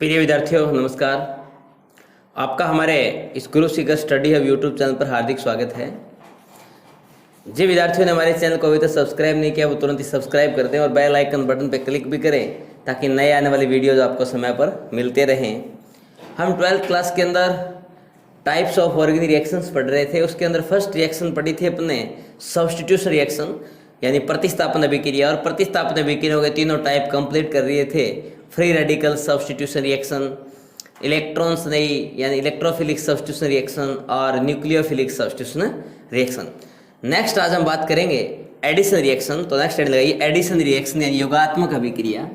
प्रिय विद्यार्थियों नमस्कार। आपका हमारे इस गुरु Sikar study hub YouTube channel पर हार्दिक स्वागत है। जिन विद्यार्थियों ने हमारे चैनल को अभी तक सब्सक्राइब नहीं किया वो तुरंत ही सब्सक्राइब कर दें और बेल आइकन बटन पर क्लिक भी करें ताकि नए आने वाली वीडियोज आपको समय पर मिलते रहें। हम 12th क्लास के अंदर टाइप्स ऑफ ऑर्गेनिक रिएक्शंस पढ़ रहे थे। उसके अंदर फर्स्ट रिएक्शन पढ़ी थी अपने सब्स्टिट्यूशन रिएक्शन यानी प्रतिस्थापन अभिक्रिया, और प्रतिस्थापन अभिक्रिया के तीनों टाइप कंप्लीट कर रहे थे। Free radical substitution reaction, electrons नहीं यानी इलेक्ट्रोफिलिक सब्स्टिट्यूशन रिएक्शन और न्यूक्लियोफिलिक सब्स्टिट्यूशन रिएक्शन। नेक्स्ट आज हम बात करेंगे एडिशन रिएक्शन। तो नेक्स्ट लगाइए एडिशन रिएक्शन यानी योगात्मक अभिक्रिया।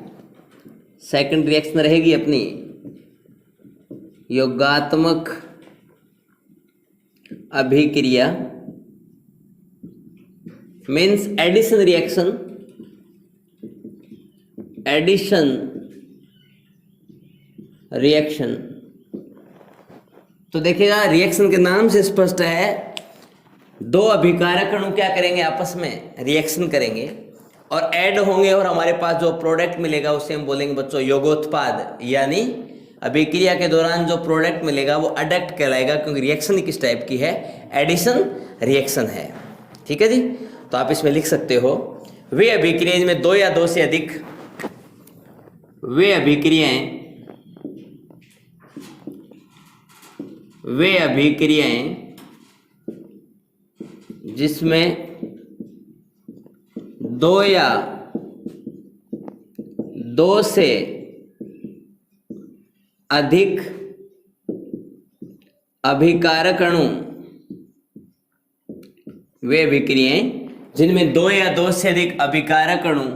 सेकंड रिएक्शन रहेगी अपनी योगात्मक अभिक्रिया means addition reaction. Addition reaction तो देखिएगा रिएक्शन के नाम से स्पष्ट है, दो अभिकारक अणु क्या करेंगे आपस में रिएक्शन करेंगे और ऐड होंगे और हमारे पास जो प्रोडक्ट मिलेगा उसे हम बोलेंगे बच्चों योगोत्पाद। यानी अभिक्रिया के दौरान जो प्रोडक्ट मिलेगा वो अडक्ट कहलाएगा, क्योंकि रिएक्शन किस टाइप की है, एडिशन रिएक्शन है। ठीक है जी। तो आप इसमें लिख सकते हो वे अभिक्रियाएं जिनमें दो या दो से अधिक वे अभिक्रियाएं जिसमें दो या दो से अधिक अभिकारक अणु, वे अभिक्रियाएं जिनमें दो या दो से अधिक अभिकारक अणु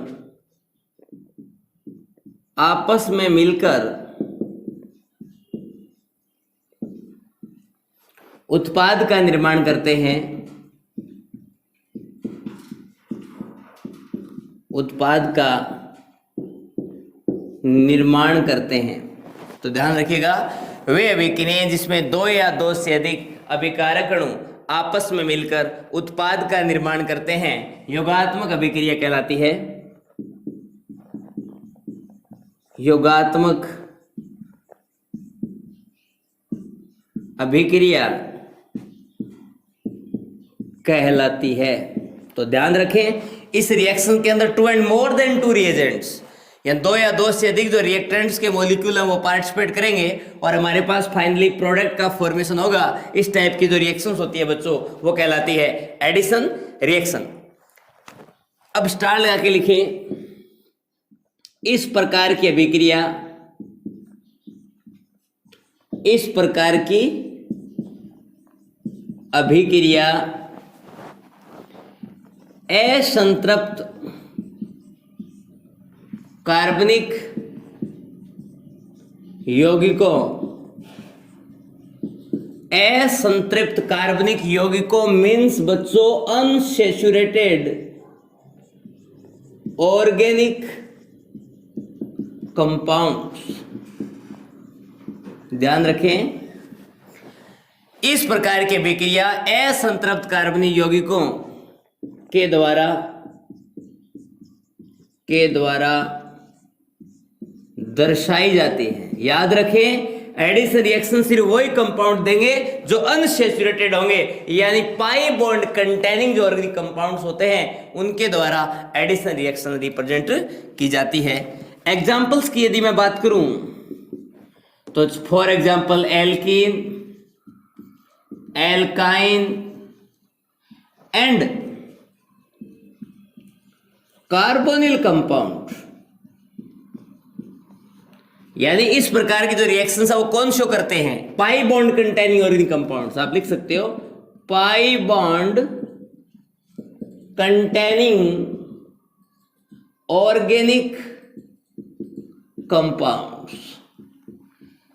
आपस में मिलकर उत्पाद का निर्माण करते हैं, उत्पाद का निर्माण करते हैं। तो ध्यान रखिएगा वे अभिक्रियाएं जिसमें दो या दो से अधिक अभिकारक अणु आपस में मिलकर उत्पाद का निर्माण करते हैं योगात्मक अभिक्रिया कहलाती है। योगात्मक अभिक्रिया कहलाती है। तो ध्यान रखें इस रिएक्शन के अंदर 2 and more than 2 रिएजेंट्स या दो या दो से अधिक जो रिएक्टेंट्स के मॉलिक्यूल हैं वो पार्टिसिपेट करेंगे और हमारे पास फाइनली प्रोडक्ट का फॉर्मेशन होगा। इस टाइप की जो रिएक्शंस होती है बच्चों वो कहलाती है एडिशन रिएक्शन। अब स्टार लगा के लिखें इस प्रकार की अभिक्रिया, इस प्रकार की अभिक्रिया असंतृप्त कार्बनिक यौगिकों, असंतृप्त कार्बनिक यौगिकों मीन्स बच्चों अनसैचुरेटेड ऑर्गेनिक कंपाउंड्स। ध्यान रखें इस प्रकार की अभिक्रिया असंतृप्त कार्बनिक यौगिकों के द्वारा दर्शाई जाती है। याद रखें एडिशन रिएक्शन सिर्फ वही कंपाउंड देंगे जो अनसैचुरेटेड होंगे, यानी पाई बॉन्ड कंटेनिंग जो ऑर्गेनिक कंपाउंड्स होते हैं उनके द्वारा एडिशन रिएक्शन रिप्रेजेंट की जाती है। एग्जांपल्स की यदि मैं बात करूं तो for example alkene, alkyne and carbonyl compound, यानी इस प्रकार की जो रिएक्शंस है वो कौन शो करते हैं, pi bond containing organic compounds. आप लिख सकते हो pi bond containing organic compounds.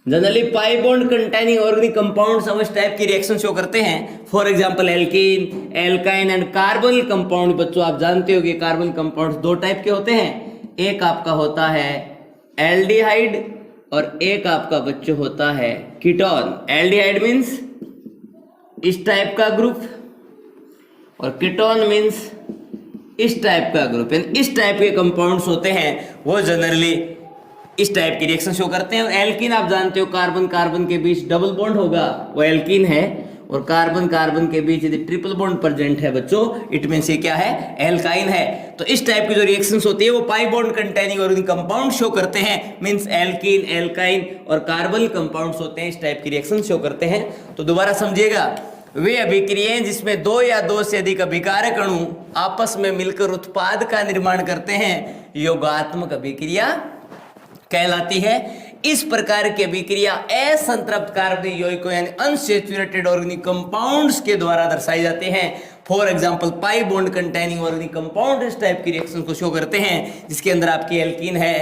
Generally pi bond containing organic compounds इस टाइप की रिएक्शन शो करते हैं। For example alkene, alkyne and carbonyl compound. बच्चों आप जानते हो कि कार्बोनिल कंपाउंड्स दो टाइप के होते हैं, एक आपका होता है एल्डिहाइड और एक आपका बच्चों होता है कीटोन। एल्डिहाइड मीन्स इस टाइप का ग्रुप और कीटोन मीन्स इस टाइप का ग्रुप। इस टाइप के कंपाउंड्स होते हैं वो जनरली इस टाइप की रिएक्शन शो करते हैं। और एल्कीन आप जानते हो कार्बन कार्बन के बीच डबल बॉन्ड होगा, वो एल्कीन है। और कार्बन कार्बन के बीच यदि ट्रिपल बॉन्ड प्रेजेंट है बच्चों, इट मींस ये क्या है, एल्काइन है। तो इस टाइप की जो रिएक्शंस होती है वो pi bond containing organic compound show करते हैं, मींस एल्कीन, एल्काइन और कार्बन कंपाउंड्स होते हैं, इस टाइप की रिएक्शन शो करते हैं। तो दोबारा समझिएगा, वे अभिक्रियाएं जिसमें दो या दो से अधिक अभिकारक अणु आपस में मिलकर उत्पाद का निर्माण करते हैं योगात्मक अभिक्रिया कहलाती है। इस प्रकार की अभिक्रिया असंतृप्त कार्बनिक यौगिकों यानी अनसैचुरेटेड ऑर्गेनिक कंपाउंड्स के द्वारा दर्शाई जाते हैं। For example pi bond containing organic compound इस टाइप की रिएक्शन को शो करते हैं, जिसके अंदर आपकी एल्कीन है,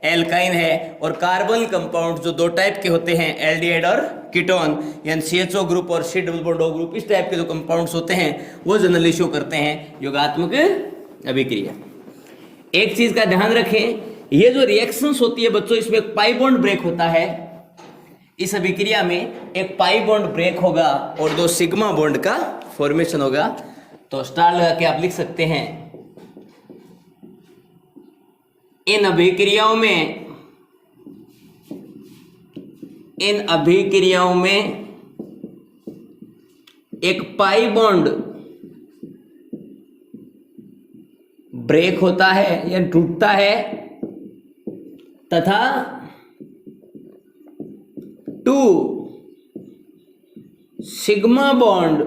एल्काइन है और कार्बन कंपाउंड जो दो टाइप के होते हैं, एल्डिहाइड और कीटोन यानी CHO ग्रुप और C double bond O group, इस टाइप के जो कंपाउंड्स होते हैं वो जनरली शो करते हैं योगात्मक अभिक्रिया। एक चीज का ध्यान रखें, ये जो रिएक्शंस होती है बच्चों, इसमें एक पाई बॉन्ड ब्रेक होता है। इस अभिक्रिया में एक पाई बॉन्ड ब्रेक होगा और दो सिग्मा बॉन्ड का फॉर्मेशन होगा। तो स्टार लगा के आप लिख सकते हैं, इन अभिक्रियाओं में एक पाई बॉन्ड ब्रेक होता है या टूटता है तथा टू सिग्मा बॉन्ड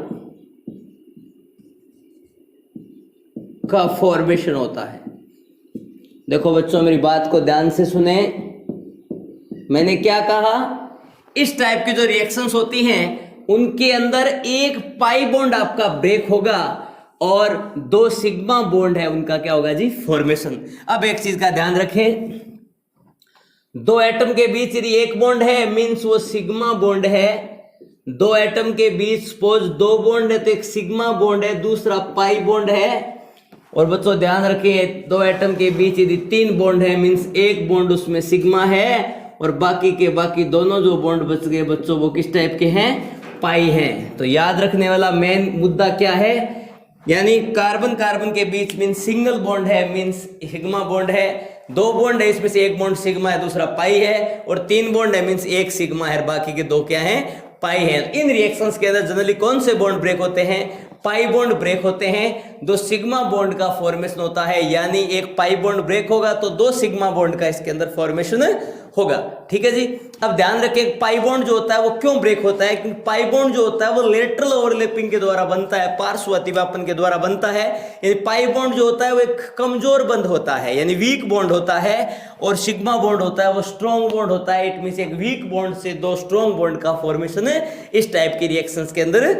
का फॉर्मेशन होता है। देखो बच्चों, मेरी बात को ध्यान से सुने, मैंने क्या कहा, इस टाइप की जो रिएक्शंस होती हैं उनके अंदर एक पाई बॉन्ड आपका ब्रेक होगा और दो सिग्मा बॉन्ड है, उनका क्या होगा जी, फॉर्मेशन। अब एक चीज का ध्यान रखें, दो एटम के बीच यदि एक बॉन्ड है मींस वो सिग्मा बॉन्ड है। दो एटम के बीच सपोज दो बॉन्ड है तो एक सिग्मा बॉन्ड है, दूसरा पाई बॉन्ड है। और बच्चों ध्यान रखें, दो एटम के बीच यदि तीन बॉन्ड है मींस एक बॉन्ड उसमें सिग्मा है और बाकी के बाकी दोनों जो बॉन्ड बच गए बच्चों वो किस टाइप के हैं, पाई हैं। तो याद रखने वाला मेन मुद्दा क्या है, यानी कार्बन कार्बन के बीच मींस सिंगल बॉन्ड है, मींस सिग्मा बॉन्ड है। दो बॉन्ड है, इसमें से एक बॉन्ड सिग्मा है, दूसरा पाई है। और तीन बॉन्ड है मींस एक सिग्मा है, बाकी के दो क्या हैं, पाई है। इन रिएक्शंस के अंदर जनरली कौन से बॉन्ड ब्रेक होते हैं, पाई बॉन्ड ब्रेक होते हैं। दो सिग्मा बॉन्ड का फॉर्मेशन होता है, यानी एक पाई बॉन्ड ब्रेक होगा तो दो सिग्मा बॉन्ड का इसके अंदर फॉर्मेशन होगा। ठीक है जी। अब ध्यान रखें, पाई बॉन्ड जो होता है वो क्यों ब्रेक होता है, क्योंकि पाई बॉन्ड जो होता है वो लेटरल ओवरलैपिंग के द्वारा बनता है, पार्श्व अतिव्यापन के द्वारा बनता है। यानी पाई बॉन्ड जो होता है वो एक कमजोर बंध होता है, यानी वीक बॉन्ड होता है। और सिग्मा बॉन्ड होता है वो स्ट्रॉन्ग बॉन्ड होता है। इट मींस एक वीक बॉन्ड से दो स्ट्रॉन्ग बॉन्ड का फॉर्मेशन इस टाइप की रिएक्शंस के अंदर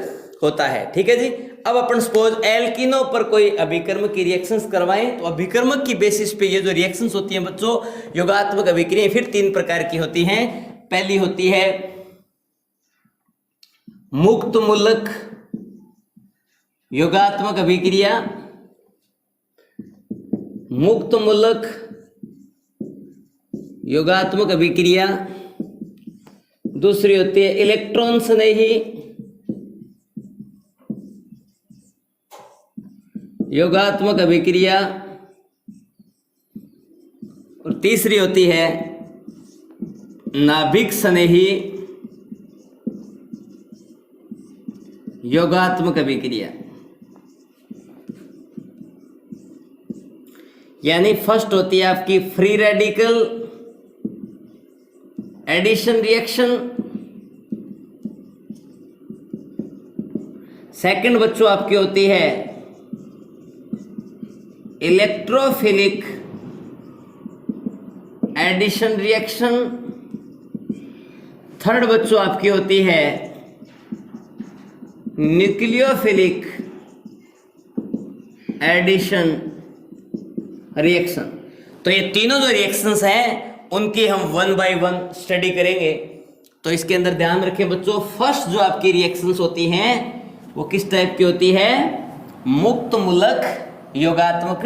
होता है। ठीक है जी। अब अपन सपोज एल्कीनों पर कोई अभिकर्मक की रिएक्शंस करवाएं तो अभिकर्मक की बेसिस पे ये जो रिएक्शंस होती हैं बच्चों, योगात्मक अभिक्रियाएं फिर तीन प्रकार की होती हैं। पहली होती है मुक्त मूलक योगात्मक अभिक्रिया, मुक्त मूलक योगात्मक अभिक्रिया। दूसरी होती है इलेक्ट्रॉन स्नेही योगात्मक अभिक्रिया। और तीसरी होती है नाभिक स्नेही योगात्मक अभिक्रिया। यानी फर्स्ट होती है आपकी free radical addition reaction. Second बच्चों आपकी होती है इलेक्ट्रोफिलिक एडिशन रिएक्शन। थर्ड बच्चों आपकी होती है न्यूक्लियोफिलिक एडिशन रिएक्शन। तो ये तीनों जो रिएक्शंस हैं उनकी हम वन बाय वन स्टडी करेंगे। तो इसके अंदर ध्यान रखें बच्चों, फर्स्ट जो आपकी रिएक्शंस होती हैं वो किस टाइप की होती है, मुक्त मूलक योगात्मक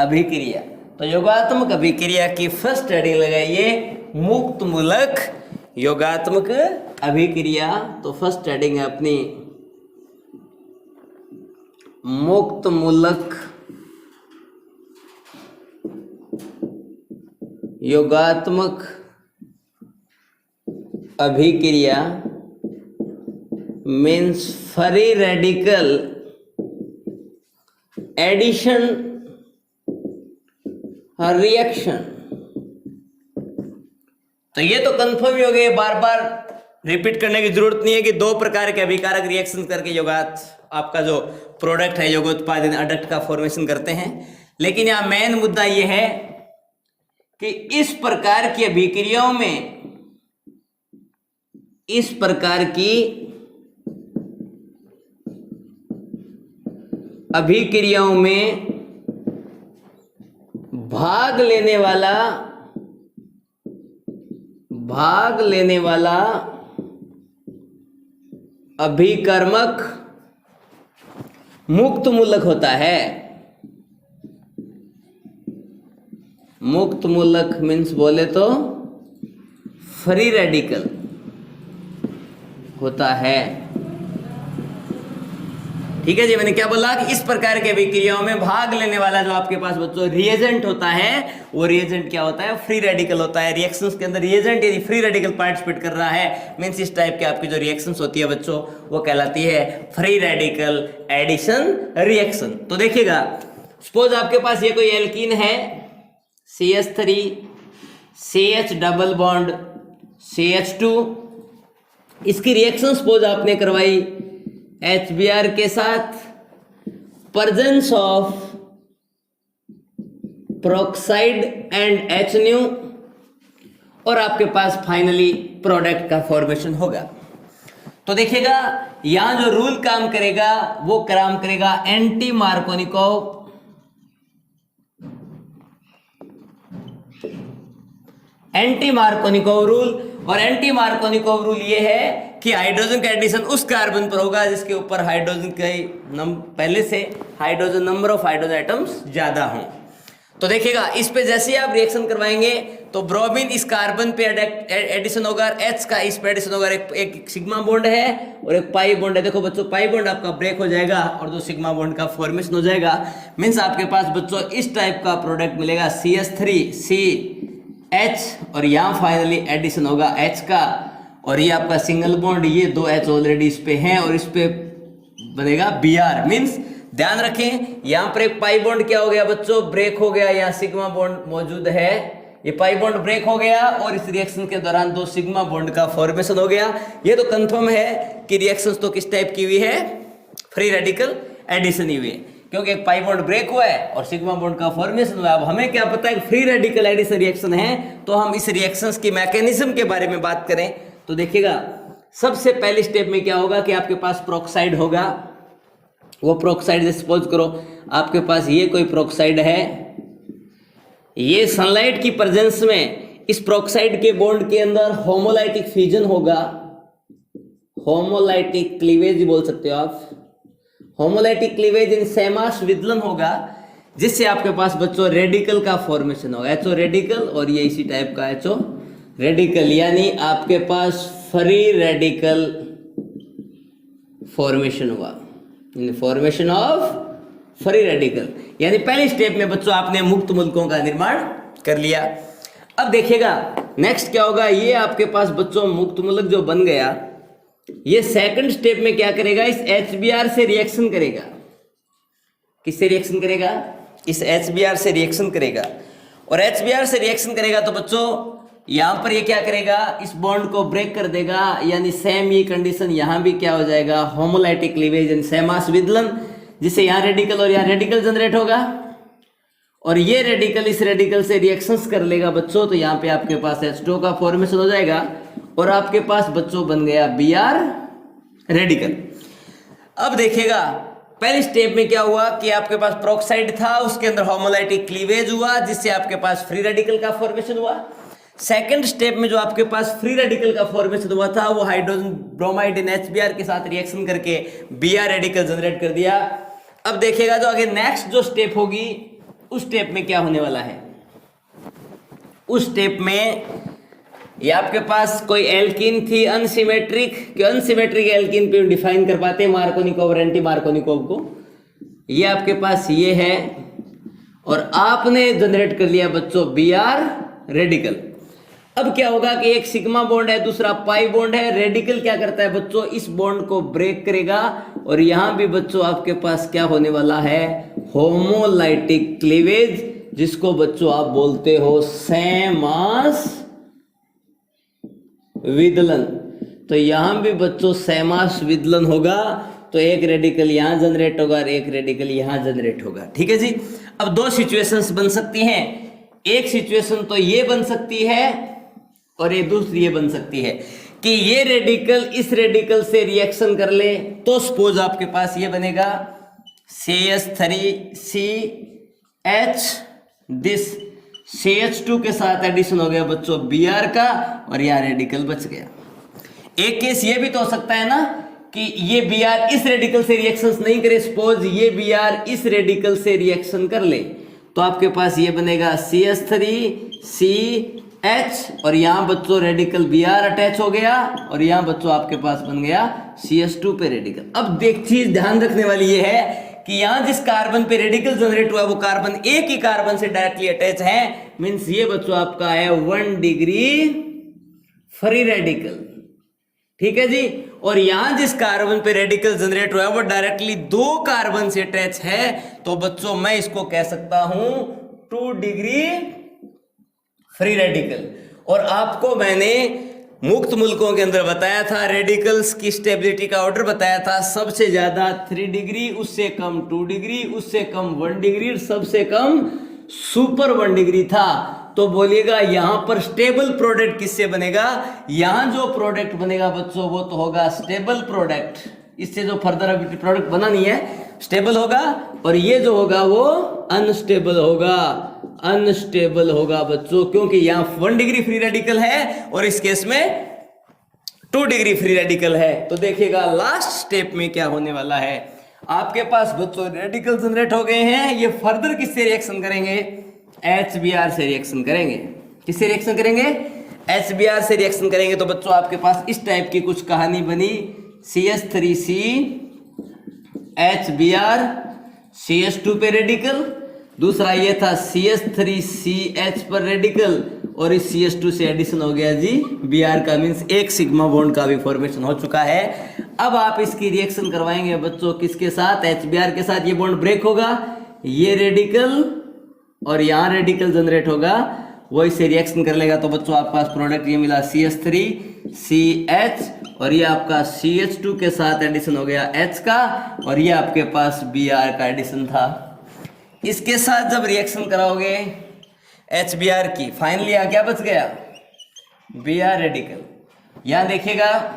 अभिक्रिया। तो योगात्मक अभिक्रिया की फर्स्ट हेडिंग लगाइए मुक्त मूलक योगात्मक अभिक्रिया। तो फर्स्ट हेडिंग है अपनी मुक्त मूलक योगात्मक अभिक्रिया means free radical addition reaction. तो ये तो कंफर्म ही हो गया, बार बार रिपीट करने की जरूरत नहीं है कि दो प्रकार के अभिकारक रिएक्शन करके योगात आपका जो प्रोडक्ट है योगोत्पादन अडक्ट का फॉर्मेशन करते हैं। लेकिन यहां मेन मुद्दा यह है कि इस प्रकार की अभिक्रियाओं में, इस प्रकार की अभिक्रियाओं में भाग लेने वाला अभिकर्मक मुक्त मूलक होता है। मुक्त मूलक मीन्स बोले तो फ्री रेडिकल होता है। ठीक है जी, मैंने क्या बोला कि इस प्रकार के अभिक्रियाओं में भाग लेने वाला जो आपके पास बच्चों रिएजेंट होता है, वो रिएजेंट क्या होता है? फ्री रेडिकल होता है। रिएक्शंस के अंदर रिएजेंट यदि फ्री रेडिकल पार्टिसिपेट कर रहा है, मींस इस टाइप के आपकी जो रिएक्शंस होती है बच्चों, वो कहलाती है फ्री रेडिकल एडिशन रिएक्शन। तो देखिएगा, सपोज आपके पास ये कोई एल्कीन है CH3 CH double bond CH2, इसकी रिएक्शन सपोज आपने करवाई HBr के साथ, presence of peroxide and HNu, और आपके पास फाइनली प्रोडक्ट का फॉर्मेशन होगा। तो देखिएगा यहां जो रूल काम करेगा वो काम करेगा एंटी मार्कोनिकोव रूल। और एंटी मार्कोनिकोव रूल ये है कि हाइड्रोजन का एडिशन उस कार्बन पर होगा जिसके ऊपर हाइड्रोजन के पहले से hydrogen number of hydrogen atoms ज्यादा हों। तो देखिएगा इस पे जैसे ही आप रिएक्शन करवाएंगे तो ब्रोमीन इस कार्बन पे एडिशन होगा, H का इस पे एडिशन होगा। एक सिग्मा बॉन्ड है और एक पाई बॉन्ड है। देखो बच्चों, पाई बॉन्ड आपका ब्रेक हो जाएगा और जो सिग्मा बॉन्ड का फॉर्मेशन हो जाएगा, मीन्स आपके पास बच्चों इस टाइप का प्रोडक्ट मिलेगा CH3CH, और यहाँ फाइनली एडिशन होगा H का, और ये आपका सिंगल बॉन्ड, ये दो H ऑलरेडी इस पे हैं और इस पे बनेगा Br। मीन्स ध्यान रखें यहाँ पर एक पाई बॉन्ड क्या हो गया बच्चों? ब्रेक हो गया। यहाँ सिग्मा बॉन्ड मौजूद है, ये पाई बॉन्ड ब्रेक हो गया और इस रिएक्शन के दौरान दो सिग्मा बॉन्ड का फॉर्मेशन हो गया। ये तो कंफर्म है कि रिएक्शंस तो किस टाइप की हुई है? फ्री रेडिकल एडिशन ही हुई है, क्योंकि एक पाई बॉन्ड ब्रेक हुआ है और सिग्मा बॉन्ड का फॉर्मेशन हुआ है। अब हमें क्या पता है फ्री रेडिकल एडिशन रिएक्शन है, तो हम इस रिएक्शंस की मैकेनिज्म के बारे में बात करें तो देखिएगा सबसे पहले स्टेप में क्या होगा कि आपके पास प्रोक्साइड होगा। वो प्रोक्साइड जैसे सपोज करो आपके पास ये कोई प्रोक्साइड है, ये सनलाइट की प्रेजेंस में इस प्रोक्साइड के बॉन्ड के अंदर होमोलाइटिक फ्यूजन होगा, होमोलाइटिक क्लीवेज बोल सकते हो आप, होमोलाइटिक क्लीवेज इन सेमास विदलन होगा, जिससे आपके पास बच्चों रेडिकल का फॉर्मेशन होगा, HO रेडिकल, और ये इसी टाइप का HO रेडिकल, यानी आपके पास फ्री रेडिकल फॉर्मेशन हुआ, फॉर्मेशन ऑफ फ्री रेडिकल। यानी पहले स्टेप में बच्चों आपने मुक्त मूलकों का निर्माण कर लिया। अब देखिएगा नेक्स्ट क्या होगा, ये आपके पास बच्चों मुक्त मूलक जो बन गया, ये सेकंड स्टेप में क्या करेगा? इस HBr से रिएक्शन करेगा। किससे रिएक्शन करेगा? इस HBr से रिएक्शन करेगा, और HBr से रिएक्शन करेगा तो बच्चों यहां पर ये क्या करेगा? इस बॉन्ड को ब्रेक कर देगा, यानी सेम ये कंडीशन यहां भी क्या हो जाएगा? होमोलाइटिक क्लीवेज इन सेमास विदलन, जिससे यहां रेडिकल और यहां रेडिकल जनरेट होगा, और ये रेडिकल इस रेडिकल से रिएक्शंस कर लेगा बच्चों, तो यहाँ पे आपके पास H2 का फॉर्मेशन हो जाएगा और आपके पास बच्चों बन गया Br रेडिकल। अब देखिएगा पहले स्टेप में क्या हुआ कि आपके पास प्रोक्साइड था, उसके अंदर होमोलाइटिक क्लीवेज हुआ, जिससे आपके पास फ्री रेडिकल का फॉर्मेशन हुआ। सेकंड स्टेप में जो आपके पास फ्री रेडिकल का फॉर्मेशन हुआ था, वो हाइड्रोजन ब्रोमाइड इन HBr के साथ रिएक्शन करके Br रेडिकल जनरेट कर दिया। अब देखिएगा जो आगे नेक्स्ट जो स्टेप होगी, उस स्टेप में क्या होने वाला है? उस स्टेप में ये आपके पास कोई एल्कीन थी अनसिमेट्रिक, कि अनसिमेट्रिक एल्कीन पे डिफाइन कर पाते हैं मार्कोनिकोव और एंटी मार्कोनिकोव को। ये आपके पास ये है, और आपने जनरेट कर लिया बच्चों Br रेडिकल। अब क्या होगा कि एक सिग्मा बॉन्ड है, दूसरा पाई बॉन्ड है। रेडिकल क्या करता है बच्चों, इस बॉन्ड को ब्रेक करेगा और यहां भी बच्चों आपके पास क्या होने वाला है, होमोलाइटिक क्लीवेज, जिसको बच्चों आप बोलते हो सैमास विदलन। तो यहां भी बच्चों सैमास विदलन होगा, तो एक रेडिकल यहां जनरेट होगा और एक रेडिकल यहां जनरेट होगा। ठीक है जी। अब दो सिचुएशंस बन सकती हैं। एक सिचुएशन तो ये बन सकती है और ये दूसरी ये बन सकती है कि ये रेडिकल इस रेडिकल से रिएक्शन कर ले, तो सपोज आपके पास ये बनेगा CH3CH, दिस CH2 के साथ एडिशन हो गया बच्चों Br का, और यहाँ रेडिकल बच गया। एक केस ये भी तो हो सकता है ना कि ये Br इस रेडिकल से रिएक्शंस नहीं करे, सपोज ये Br इस रेडिकल से रिएक्शन कर ले, तो आपके पास ये बनेगा CH3CH, और यहाँ बच्चों रेडिकल Br अटैच हो गया, और यहाँ बच्चों आपके पास बन गया CH2 पे रेडिकल। अब देख चीज ध्यान रखने वाली ये है कि यहाँ जिस कार्बन पे रेडिकल जनरेट हुआ वो कार्बन एक ही कार्बन से डायरेक्टली अटैच है, मींस ये बच्चों आपका है 1 डिग्री फ्री रेडिकल। ठीक है जी। और यहां जिस कार्बन पे रेडिकल जनरेट हुआ है वो डायरेक्टली 2 कार्बन से अटैच है, तो बच्चों मैं इसको कह सकता हूं 2 डिग्री फ्री रेडिकल। और आपको मैंने मुक्त मुल्कों के अंदर बताया था, रेडिकल्स की स्टेबिलिटी का ऑर्डर बताया था, सबसे ज्यादा 3 डिग्री, उससे कम 2 डिग्री, उससे कम 1 डिग्री, सबसे कम सुपर 1 डिग्री था। तो बोलिएगा यहां पर स्टेबल प्रोडक्ट किससे बनेगा, यहां जो प्रोडक्ट बनेगा बच्चों वो तो होगा स्टेबल प्रोडक्ट, इससे जो फर्दर अभी प्रोडक्ट बना नहीं है स्टेबल होगा, और ये जो होगा वो अनस्टेबल होगा, अनस्टेबल होगा बच्चों, क्योंकि यहां 1 डिग्री फ्री रेडिकल है और इस केस में 2 डिग्री फ्री रेडिकल है। तो देखिएगा लास्ट स्टेप में क्या होने वाला है, आपके पास बच्चों रेडिकल जनरेट हो गए हैं, ये फर्दर किससे रिएक्शन करेंगे, HBr से रिएक्शन करेंगे। किससे रिएक्शन करेंगे, HBr से रिएक्शन करेंगे। तो बच्चों आपके पास इस टाइप की कुछ कहानी बनी, CH3CHBr CH2 पे रेडिकल, दूसरा ये था CH3CH पर रेडिकल, और इस CH2 से एडिशन हो गया जी Br का, मींस एक सिग्मा बॉन्ड का भी फॉर्मेशन हो चुका है। अब आप इसकी रिएक्शन करवाएंगे बच्चों किसके साथ, HBr के साथ। ये बॉन्ड ब्रेक होगा, ये रेडिकल और यहाँ रेडिकल जनरेट होगा, वो इससे रिएक्शन कर लेगा, तो बच्चों आपके पास प्रोडक्ट ये मिला CH3CH, और ये आपका CH2 के साथ एडिशन हो गया H का, और ये आपके पास Br का एडिशन था। इसके साथ जब रिएक्शन कराओगे HBr की, फाइनली यहाँ क्या बच गया, Br रेडिकल। यहाँ देखिएगा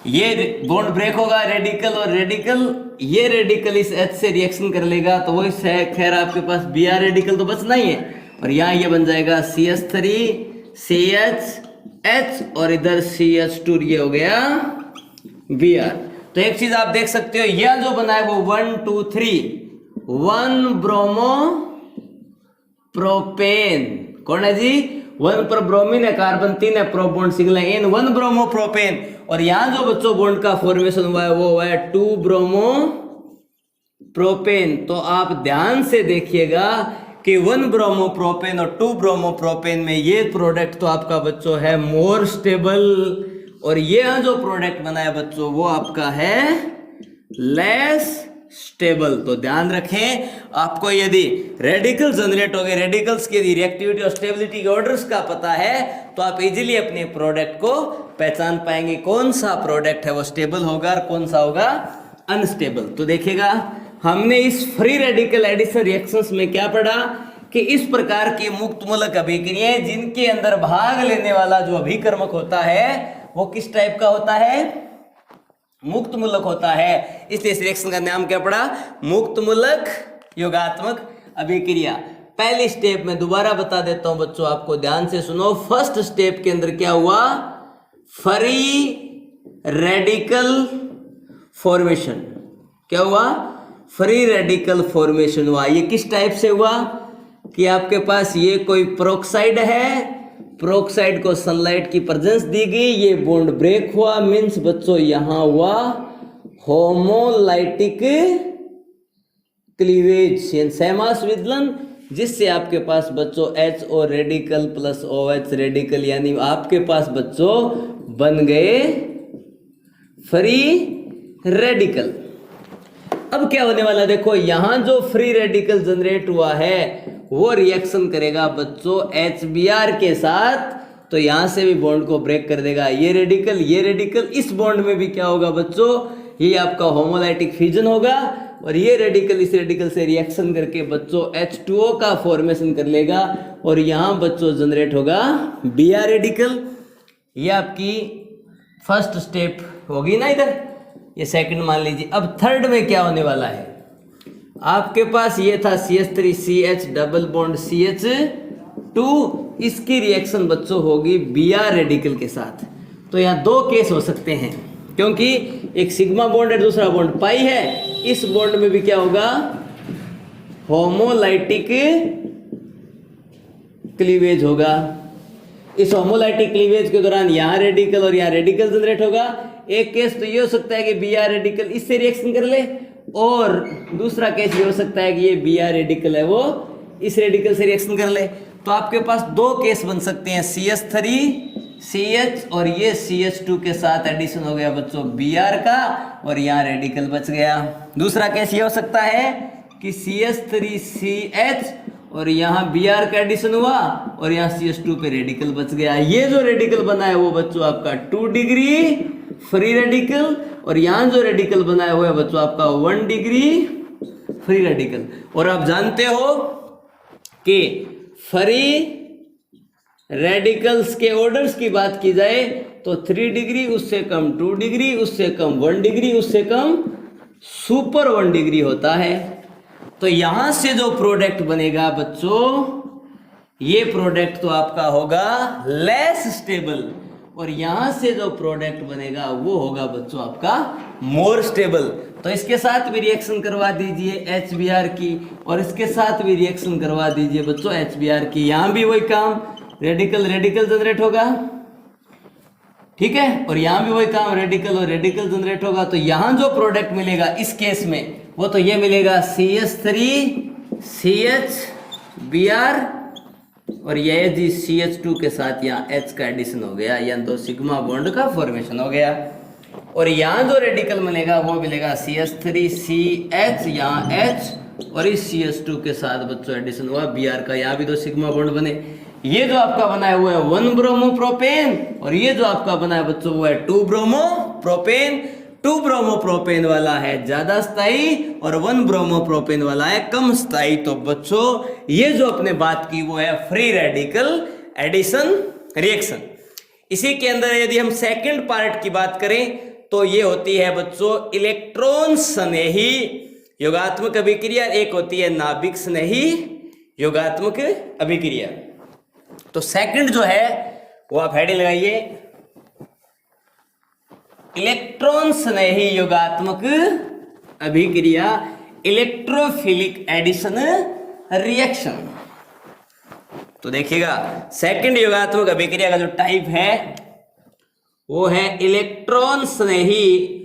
ये बॉन्ड ब्रेक होगा, रेडिकल और रेडिकल, ये रेडिकल इस H से रिएक्शन कर लेगा, तो वो खैर आपके पास Br रेडिकल तो बचना ही है, और यहाँ ये बन जाएगा CH3CH, और इधर CH2, ये हो गया Br। तो एक चीज आप देख सकते हो, यह जो बना है वो 1 2 3 1 ब्रोमो प्रोपेन, कौन है जी, 1 पर ब्रोमीन है, कार्बन 3 है, प्रो बॉन्ड सिंगल है, इन 1 ब्रोमो प्रोपेन। और यहां जो बच्चों बॉन्ड का फॉर्मेशन हुआ है वो हुआ है 2 ब्रोमो प्रोपेन। तो आप ध्यान से देखिएगा कि 1 ब्रोमो प्रोपेन और 2 ब्रोमो प्रोपेन में ये प्रोडक्ट तो आपका बच्चों है मोर स्टेबल, और ये जो प्रोडक्ट बना है बच्चों वो आपका है लेस स्टेबल। तो ध्यान रखें, आपको यदि रेडिकल जनरेट हो गए, रेडिकल्स की यदि रिएक्टिविटी और स्टेबिलिटी के ऑर्डर्स का पता है, तो आप इजीली अपने प्रोडक्ट को पहचान पाएंगे कौन सा प्रोडक्ट है वो स्टेबल होगा और कौन सा होगा अनस्टेबल। तो देखिएगा हमने इस फ्री रेडिकल एडिशन रिएक्शंस में क्या पढ़ा कि इस प्रकार की मुक्त मूलक अभिक्रियाएं जिनके अंदर भाग लेने वाला जो अभिकर्मक होता है वो किस टाइप का होता है, मुक्त मूलक होता है। इसलिए इस रिएक्शन का नाम क्या पड़ा, मुक्त मूलक योगात्मक अभिक्रिया। पहली स्टेप में दोबारा बता देता हूं बच्चों, आपको ध्यान से सुनो। फर्स्ट स्टेप के अंदर क्या हुआ, फ्री रेडिकल फॉर्मेशन। क्या हुआ, फ्री रेडिकल फॉर्मेशन हुआ। ये किस टाइप से हुआ कि आपके पास ये कोई प्रोक्साइड है, प्रोक्साइड को सनलाइट की प्रेजेंस दी गई, ये बॉन्ड ब्रेक हुआ, मींस बच्चों यहां हुआ होमोलाइटिक क्लीवेज, सैमास विदलन। जिससे आपके पास बच्चों HO radical plus OH radical, यानी आपके पास बच्चों बन गए फ्री रेडिकल। अब क्या होने वाला देखो, यहां जो फ्री रेडिकल जनरेट हुआ है वो रिएक्शन करेगा बच्चों HBr के साथ, तो यहां से भी बॉन्ड को ब्रेक कर देगा। ये रेडिकल इस बॉन्ड में भी क्या होगा बच्चों, ये आपका होमोलाइटिक फ्यूजन होगा और ये रेडिकल इस रेडिकल से रिएक्शन करके बच्चों H2O का फॉर्मेशन कर लेगा और यहां बच्चों जनरेट होगा Br रेडिकल। ये आपकी फर्स्ट स्टेप होगी ना, इधर ये सेकंड मान लीजिए। अब थर्ड में क्या होने वाला है, आपके पास ये था CH3CH डबल बॉन्ड CH2, इसकी रिएक्शन बच्चों होगी Br रेडिकल के साथ। तो यहाँ दो केस हो सकते हैं, क्योंकि एक सिग्मा बॉन्ड है दूसरा बॉन्ड पाई है। इस बॉन्ड में भी क्या होगा, होमोलाइटिक क्लीवेज होगा। इस होमोलाइटिक क्लीवेज के दौरान यहाँ रेडिकल और यहाँ रेडिकल जनरेट होगा। एक केस तो ये हो सकता है कि Br रेडिकल इससे रिएक्शन कर ले, और दूसरा केस ये हो सकता है कि ये Br रेडिकल है वो इस रेडिकल से रिएक्शन कर ले। तो आपके पास दो केस बन सकते हैं, CH3CH और ये CH2 के साथ एडिशन हो गया बच्चों Br का और यहाँ रेडिकल बच गया। दूसरा केस ये हो सकता है कि CH3CH और यहाँ Br का एडिशन हुआ और यहाँ CH2 पे रेडिकल बच गया। ये जो रेडिकल बना है वो बच्चों आपका 2 डिग्री फ्री रेडिकल, और यहाँ जो रेडिकल बनाया हुआ है बच्चों आपका 1 डिग्री फ्री रेडिकल। और आप जानते हो कि फ्री रेडिकल्स के ऑर्डर्स की बात की जाए तो 3 डिग्री, उससे कम 2 डिग्री, उससे कम 1 डिग्री, उससे कम सुपर 1 डिग्री होता है। तो यहां से जो प्रोडक्ट बनेगा बच्चों, ये प्रोडक्ट तो आपका होगा लेस स्टेबल, और यहां से जो प्रोडक्ट बनेगा वो होगा बच्चों आपका मोर स्टेबल। तो इसके साथ भी रिएक्शन करवा दीजिए HBr की, और इसके साथ भी रिएक्शन करवा दीजिए बच्चों HBr की। यहां भी वही काम, रेडिकल जनरेट होगा, ठीक है, और यहां भी वही काम, रेडिकल और रेडिकल जनरेट होगा। तो यहां जो प्रोडक्ट मिलेगा इस केस में वो तो ये मिलेगा CH3CH और ये जी CH2 के साथ यहाँ H का एडिशन हो गया, यानी तो सिग्मा बॉन्ड का फॉर्मेशन हो गया। और यहाँ जो रेडिकल मिलेगा वो मिलेगा CH3CH, यहाँ H और इस CH2 के साथ बच्चों एडिशन हुआ Br का, यहाँ भी तो सिग्मा बॉन्ड बने। ये जो आपका बनाया हुआ है 1 ब्रोमोप्रोपेन, और ये जो आपका बना है बच्चों वो है 2 ब्रोमोप्रोपेन। 2 ब्रोमोप्रोपेन वाला है ज्यादा स्थायी और 1 ब्रोमोप्रोपेन वाला है कम स्थायी। तो बच्चों ये जो अपने बात की वो है फ्री रेडिकल एडिशन रिएक्शन। इसी के अंदर यदि हम सेकंड पार्ट की बात करें तो ये होती है बच्चों इलेक्ट्रॉन स्नेही योगात्मक अभिक्रिया, एक होती है नाभिक स्नेही योगात्मक अभिक्रिया। तो सेकंड जो है वो आप हेडिंग लगाइए, इलेक्ट्रॉन स्नेही योगात्मक अभिक्रिया, इलेक्ट्रोफिलिक एडिशन रिएक्शन। तो देखिएगा सेकंड योगात्मक अभिक्रिया का जो टाइप है वो है इलेक्ट्रॉन स्नेही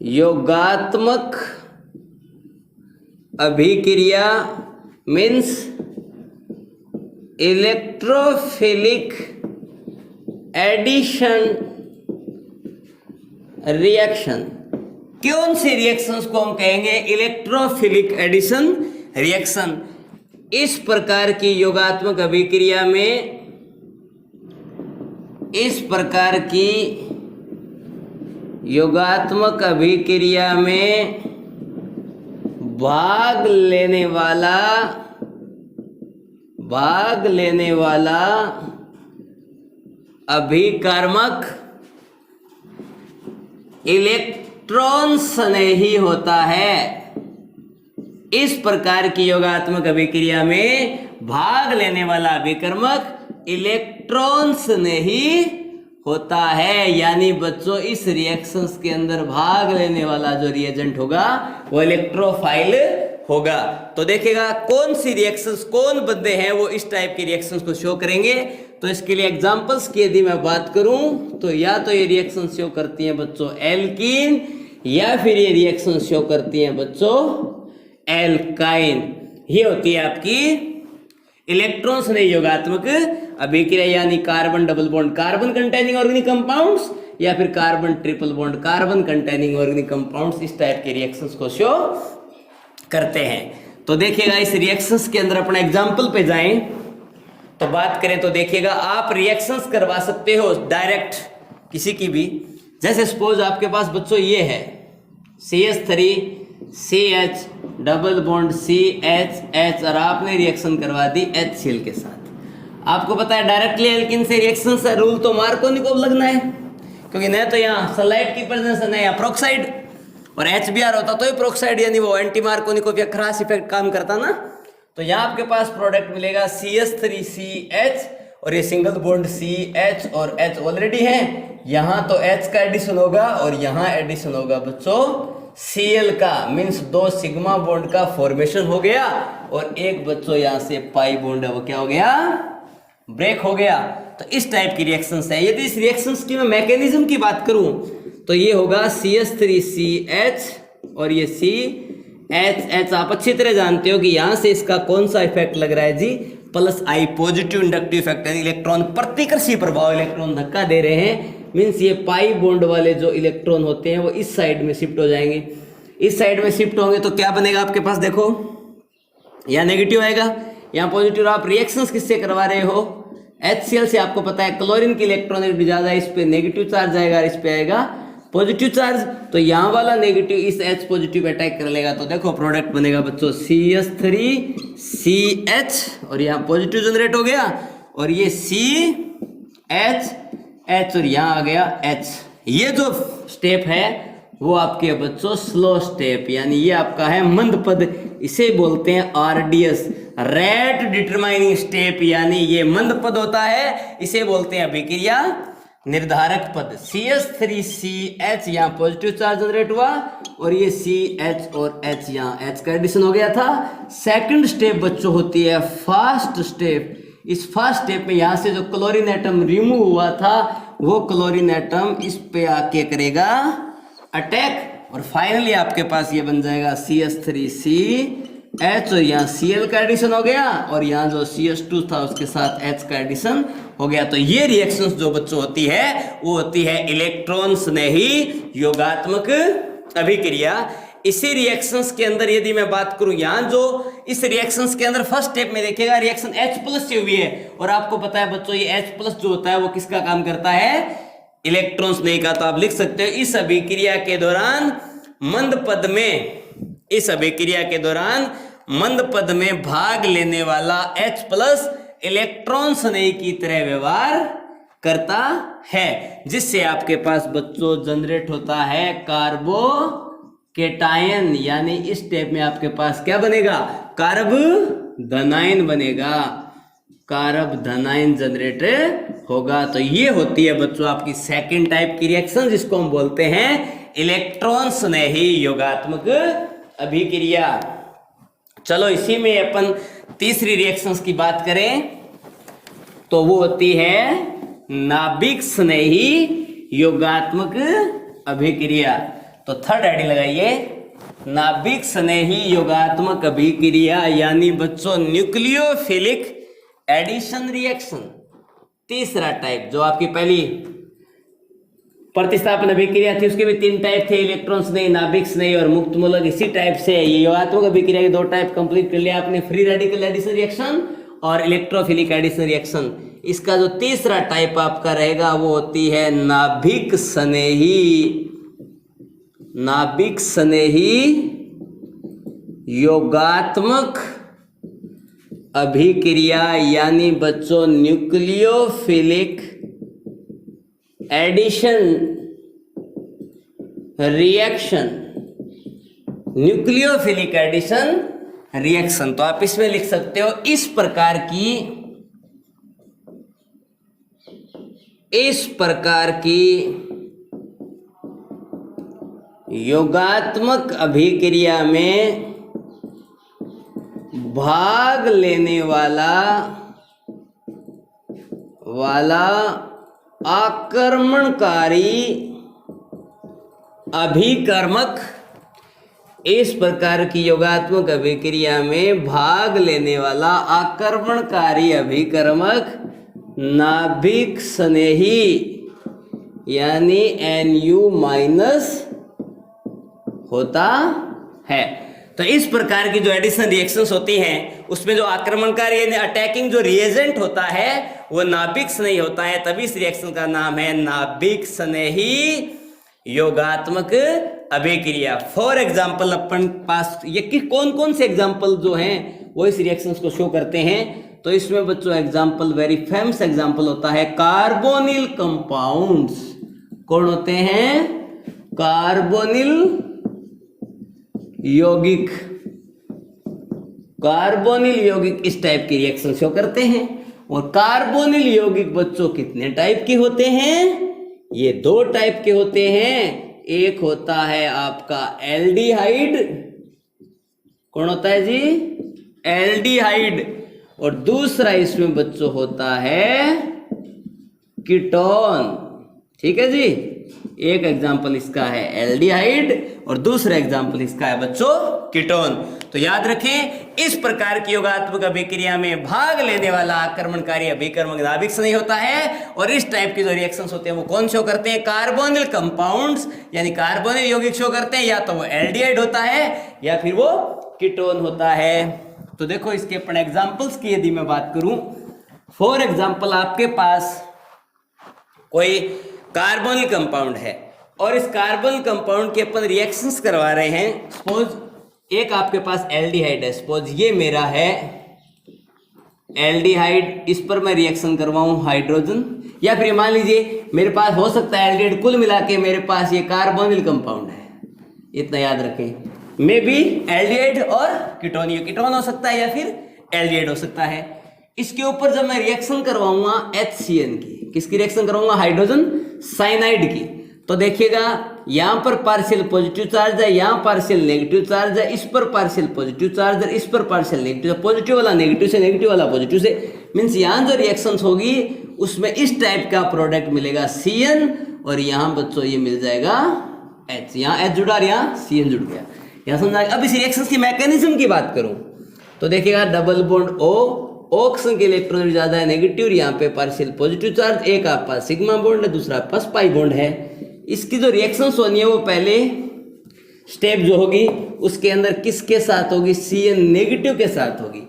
योगात्मक अभिक्रिया, मीन्स इलेक्ट्रोफिलिक एडिशन रिएक्शन। कौन सी रिएक्शंस को हम कहेंगे इलेक्ट्रोफिलिक एडिशन रिएक्शन। इस प्रकार की योगात्मक अभिक्रिया में, इस प्रकार की योगात्मक अभिक्रिया में भाग लेने वाला अभिकर्मक इलेक्ट्रॉन स्नेही होता है। इस प्रकार की योगात्मक अभिक्रिया में भाग लेने वाला अभिकर्मक इलेक्ट्रॉन स्नेही होता है, यानी बच्चों इस रिएक्शंस के अंदर भाग लेने वाला जो रिएजेंट होगा वो इलेक्ट्रोफाइल होगा। तो देखिएगा कौन सी रिएक्शंस, कौन बंदे हैं वो इस टाइप की रिएक्शंस को शो करेंगे। तो इसके लिए एग्जांपल्स की यदि मैं बात करूं तो या तो ये रिएक्शन शो करती हैं बच्चों एल्कीन, या फिर ये रिएक्शन शो करती हैं बच्चों एल्काइन। ये होती है आपकी इलेक्ट्रॉन स्नेही योगात्मक अभिक्रिया, यानी carbon double bond carbon containing organic compounds या फिर carbon triple bond carbon containing organic compounds, इस टाइप के रिएक्शंस को शो करते हैं। तो देखिएगा इस रिएक्शंस के अंदर अपना एग्जांपल पे जाएं तो बात करें तो देखिएगा आप रिएक्शंस करवा सकते हो डायरेक्ट किसी की भी। जैसे सपोज आपके पास बच्चों ये है CH3CH डबल बॉन्ड CHH और आपने रिएक्शन करवा दी HCl के साथ। आपको पता है डायरेक्टली एल्किन से रिएक्शन से रूल तो मार्कोनिकोव लगना है, क्योंकि न तो यहाँ सलाइड की प्रेजेंस है, न यहाँ प्रोक्साइड, और HBr होता तो ही प्रोक्साइड यानी वो एंटी मार्कोनिकोव या क्रॉस इफेक्ट काम करता ना। तो यहाँ आपके पास प्रोडक्ट मिलेगा CH3CH और ये सिंगल बॉन्ड CH और H ऑलरेडी है, यहाँ तो H का एडिशन होगा और यहाँ एडिशन होगा बच्चों Cl का, मीन्स 2 सिग्मा बॉन्ड का फॉर्मेशन हो गया और एक बच्चों यहाँ से पाई बॉन्ड है वो क्या हो गया, ब्रेक हो गया। तो इस टाइप की रिएक्शंस है। यदि इस रिएक्शंस की मैं मैकेनिज्म की बात करूं तो ये होगा CH3CH और ये CHH। आप अच्छी तरह जानते हो कि यहाँ से इसका कौन सा इफेक्ट लग रहा है जी, प्लस आई पॉजिटिव इंडक्टिव इफेक्ट, यानी इलेक्ट्रॉन प्रतिकर्षी प्रभाव, इलेक्ट्रॉन धक्का दे रहे हैं। मीन्स ये पाई बॉन्ड वाले जो इलेक्ट्रॉन होते हैं वो इस साइड में शिफ्ट हो जाएंगे। इस साइड में शिफ्ट होंगे तो क्या बनेगा आपके पास, देखो यहाँ नेगेटिव आएगा, यहाँ पॉजिटिव। आप रिएक्शंस किससे करवा रहे हो, HCl से। आपको पता है क्लोरीन की इलेक्ट्रॉनिक ज्यादा, इस पे नेगेटिव चार्ज आएगा, इस पे आएगा पॉजिटिव चार्ज। तो यहाँ वाला नेगेटिव इस H पॉजिटिव अटैक कर लेगा, तो देखो प्रोडक्ट बनेगा बच्चों CH3CH और यहाँ पॉजिटिव जनरेट हो गया और ये CHH और यहाँ आ गया H। ये जो स्टेप है वो आपके बच्चों स्लो स्टेप, यानी ये आपका है मंद पद, इसे बोलते हैं RDS, रेट डिटरमाइनिंग स्टेप, यानी ये मंद पद होता है, इसे बोलते हैं अभिक्रिया निर्धारक पद। CH3CH यहाँ पॉजिटिव चार्ज जनरेट हुआ और ये CH और H, यहाँ H का एडिशन हो गया था। सेकंड स्टेप बच्चों होती है फास्ट स्टेप। इस फास्ट स्टेप में यहाँ से जो क्लोरीन एटम रिमूव हुआ था वो क्लोरीन एटम इस पे आके करेगा अटैक और फाइनली आपके पास ये बन जाएगा CH3CH और यहाँ Cl का एडिशन हो गया और यहाँ जो CH2 था उसके साथ H का एडिशन हो गया। तो ये रिएक्शंस जो बच्चों होती है वो होती है इलेक्ट्रॉन स्नेही योगात्मक अभिक्रिया। इसी रिएक्शंस के अंदर यदि मैं बात करूं, यहाँ जो इस रिएक्शंस के अंदर फर्स्ट स्टेप में देखिएगा रिएक्शन H+ से हुई है और आपको पता है बच्चों ये H+ जो होता है वो किसका काम करता है, इलेक्ट्रॉन्स नहीं का। तो आप लिख सकते हो इस अभिक्रिया के दौरान मंद पद में, इस अभिक्रिया के दौरान मंद पद में भाग लेने वाला H+ इलेक्ट्रॉन स्नेही की तरह व्यवहार करता है, जिससे आपके पास बच्चों जनरेट होता है कार्बो केटायन, यानी इस स्टेप में आपके पास क्या बनेगा, कार्ब धनायन बनेगा, कार्ब धनायन जनरेट होगा। तो ये होती है बच्चों आपकी सेकंड टाइप की रिएक्शन, जिसको हम बोलते हैं इलेक्ट्रॉन स्नेही योगात्मक अभिक्रिया। चलो इसी में अपन तीसरी रिएक्शंस की बात करें तो वो होती है नाभिक स्नेही योगात्मक अभिक्रिया। तो थर्ड आईडी लगाइए, नाभिक स्नेही योगात्मक अभिक्रिया, यानी बच्चों न्यूक्लियोफिलिक एडिशन रिएक्शन। तीसरा टाइप जो आपकी पहली प्रतिस्थापन अभिक्रिया थी उसके भी 3 टाइप थे, इलेक्ट्रॉन स्नेही, नाभिक स्नेही और मुक्त मूलक। इसी टाइप से ये योगात्मक अभिक्रिया के 2 टाइप कंप्लीट कर लिया आपने, फ्री रेडिकल एडिशन रिएक्शन और इलेक्ट्रोफिलिक एडिशन रिएक्शन। इसका जो तीसरा टाइप आपका रहेगा वो होती है नाभिक स्नेही, नाभिक स्नेही योगात्मक अभिक्रिया, यानी बच्चों nucleophilic addition reaction, nucleophilic addition reaction. तो आप इसमें लिख सकते हो इस प्रकार की योगात्मक अभिक्रिया में भाग लेने वाला आक्रमणकारी अभिकर्मक, इस प्रकार की योगात्मक अभिक्रिया में भाग लेने वाला आक्रमणकारी अभिकर्मक नाभिक स्नेही यानी NU- होता है। तो इस प्रकार की जो एडिशन रिएक्शंस होती हैं उसमें जो आक्रमणकारी यानी अटैकिंग जो रिएजेंट होता है वो नाभिक स्नेही होता है, तभी इस रिएक्शन का नाम है नाभिक स्नेही योगात्मक अभिक्रिया। फॉर एग्जाम्पल अपन पास ये कि कौन कौन से एग्जाम्पल जो हैं वो इस रिएक्शंस को शो करते हैं। तो इसमें बच्चों एग्जाम्पल वेरी फेमस एग्जाम्पल होता है कार्बोनिल कंपाउंड्स। कौन होते हैं? कार्बोनिल यौगिक। कार्बोनिल यौगिक इस टाइप की रिएक्शन शो करते हैं। और कार्बोनिल यौगिक बच्चों कितने टाइप के होते हैं? ये 2 टाइप के होते हैं। एक होता है आपका एल्डिहाइड। कौन होता है जी? एल्डिहाइड। और दूसरा इसमें बच्चों होता है कीटोन। ठीक है जी, एक एग्जाम्पल इसका है एल्डिहाइड और दूसरा एग्जाम्पल इसका है बच्चों कीटोन। तो याद रखें, इस प्रकार की योगात्मक अभिक्रिया में भाग लेने वाला आक्रमणकारी अभिकर्मक नाभिक स्नेही होता है। और इस टाइप के जो रिएक्शंस होते हैं वो कौन शो करते हैं? कार्बोनिल कंपाउंड्स यानी कार्बोनिल यौगिक शो करते हैं। या तो वो एल्डिहाइड होता है या फिर वो कीटोन होता है। तो देखो इसके अपन एग्जाम्पल्स की यदि मैं बात करूं, फॉर एग्जाम्पल आपके पास कोई कार्बोनिल कंपाउंड है और इस कार्बोनिल कंपाउंड के अपन रिएक्शंस करवा रहे हैं। सपोज एक आपके पास एल्डिहाइड है, सपोज ये मेरा है एल्डिहाइड, इस पर मैं रिएक्शन करवाऊं हाइड्रोजन। या फिर मान लीजिए मेरे पास हो सकता है एल्डिहाइड, कुल मिला के मेरे पास ये कार्बोनिल कंपाउंड है, इतना याद रखें। मे बी एल्डिहाइड और कीटोन, कीटोन हो सकता है या फिर एल्डिहाइड हो सकता है। इसके ऊपर जब मैं रिएक्शन करवाऊंगा HCN की, किसकी रिएक्शन करवाऊंगा? हाइड्रोजन साइनाइड की। तो देखिएगा यहां पर पार्शियल पॉजिटिव चार्ज है, यहां पार्शियल नेगेटिव चार्ज है, इस पर पार्शियल पॉजिटिव चार्ज है, इस पर पार्शियल नेगेटिव, पॉजिटिव वाला नेगेटिव से, नेगेटिव वाला पॉजिटिव से। मीन्स यहां जो रिएक्शंस होगी उसमें इस टाइप का प्रोडक्ट मिलेगा CN और यहां बच्चों ये मिल जाएगा H। यहाँ H जुड़ा और यहाँ CN जुड़ गया। यहाँ समझा? अब इस रिएक्शंस की मैकेनिज्म की बात करूं तो देखिएगा डबल बॉन्ड ऑक्सीजन के इलेक्ट्रॉन ज्यादा है नेगेटिव, यहाँ पे पार्शियल पॉजिटिव चार्ज, एक आपके पास सिग्मा बॉन्ड है, दूसरा पास पाई बॉन्ड है। इसकी जो रिएक्शंस होनी है वो पहले स्टेप जो होगी उसके अंदर किसके साथ होगी? CN नेगेटिव के साथ होगी।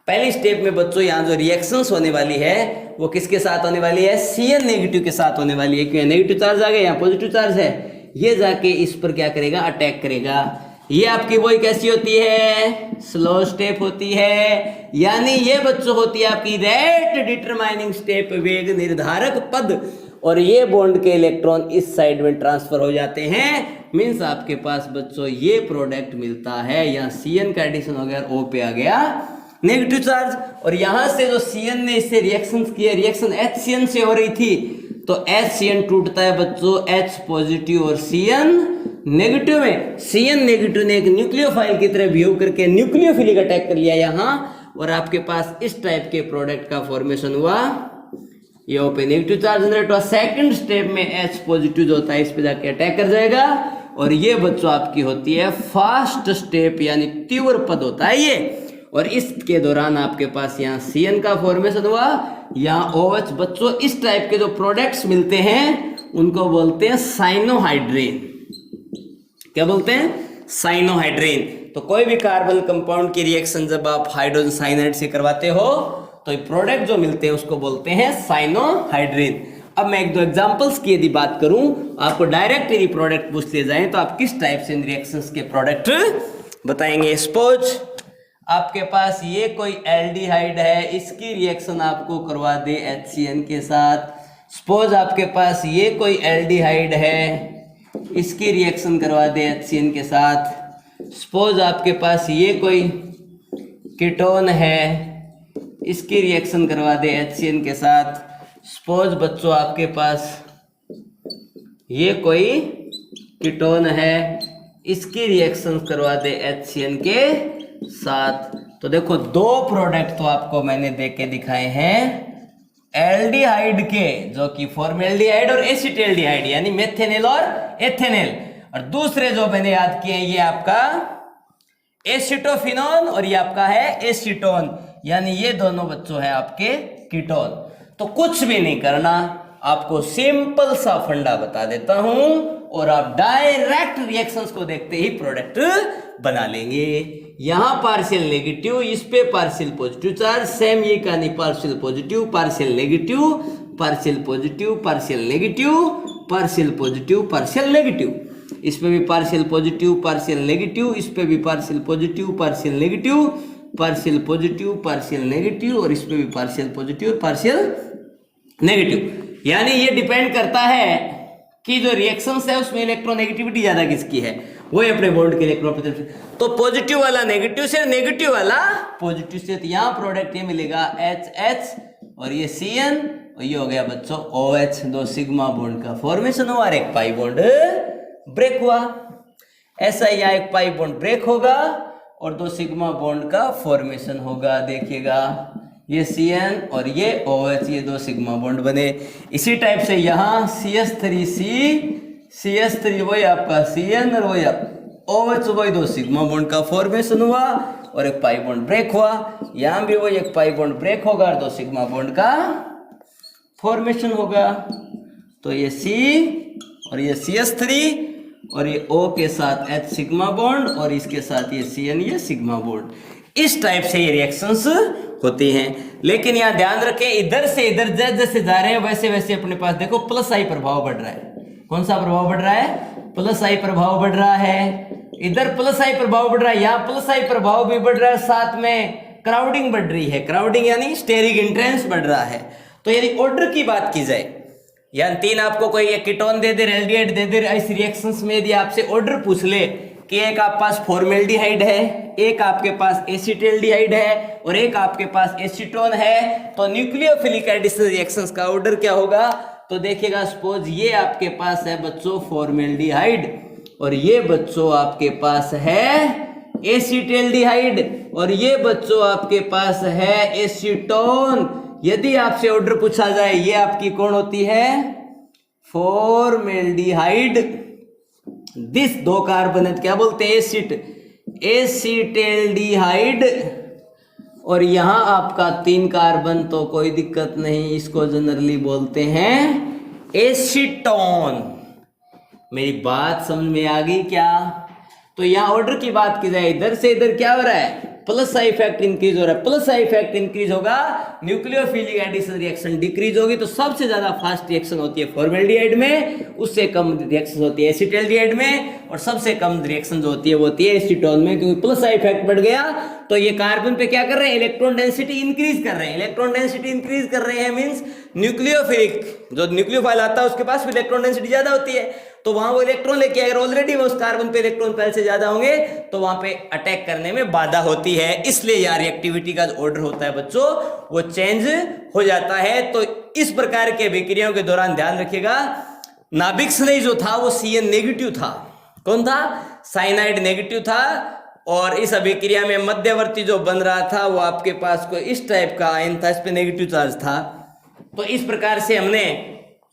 पहली स्टेप में बच्चों यहाँ जो रिएक्शंस होने वाली है वो किसके साथ होने वाली है? CN नेगेटिव के साथ होने वाली है। क्यों? नेगेटिव चार्ज आ गया, यहाँ पॉजिटिव चार्ज है, ये जाके इस पर क्या करेगा? अटैक करेगा। ये आपकी वही कैसी होती है? स्लो स्टेप होती है। यानी ये बच्चों होती है आपकी रेट डिटरमाइनिंग स्टेप, वेग निर्धारक पद। और ये बॉन्ड के इलेक्ट्रॉन इस साइड में ट्रांसफर हो जाते हैं। मींस आपके पास बच्चों ये प्रोडक्ट मिलता है। यहाँ CN का एडिशन हो गया, O पे आ गया नेगेटिव चार्ज। और यहां से जो CN ने इससे रिएक्शन किए, रिएक्शन HCN से हो रही थी, तो HCN टूटता है बच्चों H पॉजिटिव और CN नेगेटिव में। CN नेगेटिव ने एक न्यूक्लियोफाइल की तरह बिहेव करके न्यूक्लियोफिलिक अटैक कर लिया यहाँ, और आपके पास इस टाइप के प्रोडक्ट का फॉर्मेशन हुआ। ये ओपन नेगेटिव चार्ज जनरेट हुआ। सेकंड स्टेप में H पॉजिटिव जो होता है इस पे जाके अटैक कर जाएगा। और ये बच्चों आपकी होती है फास्ट स्टेप, यानी तीव्र पद होता है ये। और इसके दौरान आपके पास यहाँ CN का फॉर्मेशन हुआ, यहाँ OH। बच्चों इस टाइप के जो प्रोडक्ट्स मिलते हैं उनको बोलते हैं साइनोहाइड्रेन। क्या बोलते हैं? साइनोहाइड्रेन। तो कोई भी कार्बन कंपाउंड की रिएक्शन जब आप हाइड्रोजन साइनाइड से करवाते हो तो प्रोडक्ट जो मिलते हैं उसको बोलते हैं साइनोहाइड्रेन। अब मैं एक दो एग्जांपल्स की यदि बात करूं, आपको डायरेक्ट यदि प्रोडक्ट पूछ लिए जाए तो आप किस टाइप से इन रिएक्शंस के प्रोडक्ट बताएंगे। सपोज आपके पास ये कोई एल्डिहाइड है, इसकी रिएक्शन आपको करवा दे HCN के साथ। सपोज आपके पास ये कोई एल्डिहाइड है, इसकी रिएक्शन करवा दे HCN के साथ। सपोज आपके पास ये कोई कीटोन है, इसकी रिएक्शन करवा दे HCN के साथ। सपोज बच्चों आपके पास ये कोई कीटोन है, इसकी रिएक्शन करवा दे HCN के साथ। तो देखो दो प्रोडक्ट तो आपको मैंने देख के दिखाए हैं एल्डिहाइड के, जो कि फॉर्मेल्डिहाइड और एसिटाल्डिहाइड यानी मेथेनेल और एथेनेल। और दूसरे जो मैंने याद किए ये आपका एसिटोफिनोन और ये आपका है एसीटोन, यानी ये दोनों बच्चों है आपके कीटोन। तो कुछ भी नहीं करना, आपको सिंपल सा फंडा बता देता हूं और आप डायरेक्ट रिएक्शंस को देखते ही प्रोडक्ट बना लेंगे। यहां पार्शियल नेगेटिव, इस पे पार्शियल पॉजिटिव चार्ज, सेम ये कहानी, partial positive partial negative, partial positive partial negative, partial positive partial negative, इस पे भी पार्शियल पॉजिटिव पार्शियल नेगेटिव, इस पे भी partial positive partial negative, partial positive partial negative, और इस पे भी पार्शियल पॉजिटिव पार्शियल नेगेटिव। यानी ये डिपेंड करता है कि जो रिएक्शंस है उसमें इलेक्ट्रोनेगेटिविटी ज्यादा किसकी है, वो अपने बॉन्ड के इलेक्ट्रोन। तो पॉजिटिव वाला नेगेटिव से, नेगेटिव वाला पॉजिटिव से, तो यहाँ प्रोडक्ट ये मिलेगा HH और ये CN और ये हो गया बच्चों OH, दो सिग्मा बॉन्ड का फॉर्मेशन हुआ और एक पाई बॉन्ड ब्रेक हुआ। ऐसा यहाँ एक पाई बॉन्ड ब्रेक होगा और दो सिग्मा बॉन्ड का फॉर्मेशन होगा। देखिएगा ये CN और ये OH, ये दो सिग्मा बॉन्ड बने। इसी टाइप से यहाँ CH3C CH3 वही आपका CN और वही OH, वही दो सिग्मा बॉन्ड का फॉर्मेशन हुआ और एक पाई बॉन्ड ब्रेक हुआ। यहाँ भी वही एक पाई बॉन्ड ब्रेक होगा और दो सिग्मा बॉन्ड का फॉर्मेशन होगा। तो ये C और ये CH3 और ये O के साथ H सिग्मा बॉन्ड और इसके साथ ये CN, ये सिग्मा बॉन्ड। इस टाइप से ये रिएक्शंस होती हैं। लेकिन यहाँ ध्यान रखें, इधर से इधर जैसे जैसे जा रहे हैं वैसे वैसे अपने पास देखो प्लस आई प्रभाव बढ़ रहा है। कौन सा प्रभाव बढ़ रहा है? प्लस आई प्रभाव बढ़ रहा है। इधर प्लस आई प्रभाव बढ़ रहा है, यहाँ प्लस आई प्रभाव भी बढ़ रहा है, साथ में क्राउडिंग बढ़ रही है। क्राउडिंग यानी स्टेरिक इंट्रेंस बढ़ रहा है। तो यदि ऑर्डर की बात की जाए, यानी तीन आपको कोई एक कीटोन दे दे, एल्डिहाइड दे दे, इस रिएक्शंस में यदि आपसे ऑर्डर पूछ ले कि एक आपके पास फॉर्मेल्डिहाइड है, एक आपके पास एसिटाल्डिहाइड है और एक आपके पास एसीटोन है, तो न्यूक्लियोफिलिक एडिशन रिएक्शंस का ऑर्डर क्या होगा? तो देखिएगा, सपोज ये आपके पास है बच्चों फॉर्मेल्डिहाइड और ये बच्चों आपके पास है एसिटाल्डिहाइड और ये बच्चों आपके पास है एसीटोन। यदि आपसे ऑर्डर पूछा जाए ये आपकी कौन होती है? फॉर्मेल्डिहाइड। दिस दो कार्बन है, क्या बोलते हैं? एसिटाल्डिहाइड। और यहां आपका 3 कार्बन, तो कोई दिक्कत नहीं, इसको जनरली बोलते हैं एसीटोन। मेरी बात समझ में आ गई क्या? तो यहां ऑर्डर की बात की जाए, इधर से इधर क्या हो रहा है? प्लस आई इफेक्ट इंक्रीज हो रहा है। प्लस आई इफेक्ट इंक्रीज होगा, न्यूक्लियोफिलिक एडिशन रिएक्शन डिक्रीज होगी। तो सबसे ज्यादा फास्ट रिएक्शन होती है फॉर्मेल्डिहाइड में, उससे कम रिएक्शन होती है एसिटाल्डिहाइड में, और सबसे कम रिएक्शन जो होती है वो होती है एसीटोन में, क्योंकि प्लस आई इफेक्ट बढ़ गया तो ये कार्बन पे क्या कर रहे हैं? इलेक्ट्रॉन डेंसिटी इंक्रीज कर रहे हैं। इलेक्ट्रॉन डेंसिटी इंक्रीज कर रहे हैं मींस न्यूक्लियोफिलिक, जो न्यूक्लियोफाइल आता है उसके पास इलेक्ट्रॉन डेंसिटी ज्यादा होती है, तो वहां वो इलेक्ट्रॉन लेके, अगर ऑलरेडी वो उस कार्बन पे इलेक्ट्रॉन पहले से ज्यादा होंगे तो वहां पे अटैक करने में बाधा होती है। इसलिए यार रिएक्टिविटी का जो ऑर्डर होता है बच्चों वो चेंज हो जाता है। तो इस प्रकार के अभिक्रियाओं के दौरान ध्यान रखिएगा, नाभिक स्नेही जो था वो CN नेगेटिव था। कौन था? साइनाइड नेगेटिव था। और इस अभिक्रिया में मध्यवर्ती जो बन रहा था वो आपके पास कोई इस टाइप का आयन था, इस पे नेगेटिव चार्ज था। तो इस प्रकार से हमने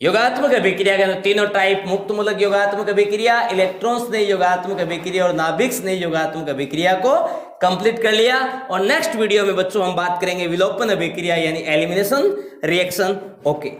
योगात्मक अभिक्रिया के तीनों टाइप, मुक्त मूलक योगात्मक अभिक्रिया, इलेक्ट्रॉन स्नेही योगात्मक अभिक्रिया और नाभिक स्नेही योगात्मक अभिक्रिया को कंप्लीट कर लिया। और नेक्स्ट वीडियो में बच्चों हम बात करेंगे विलोपन अभिक्रिया यानी एलिमिनेशन रिएक्शन। ओके।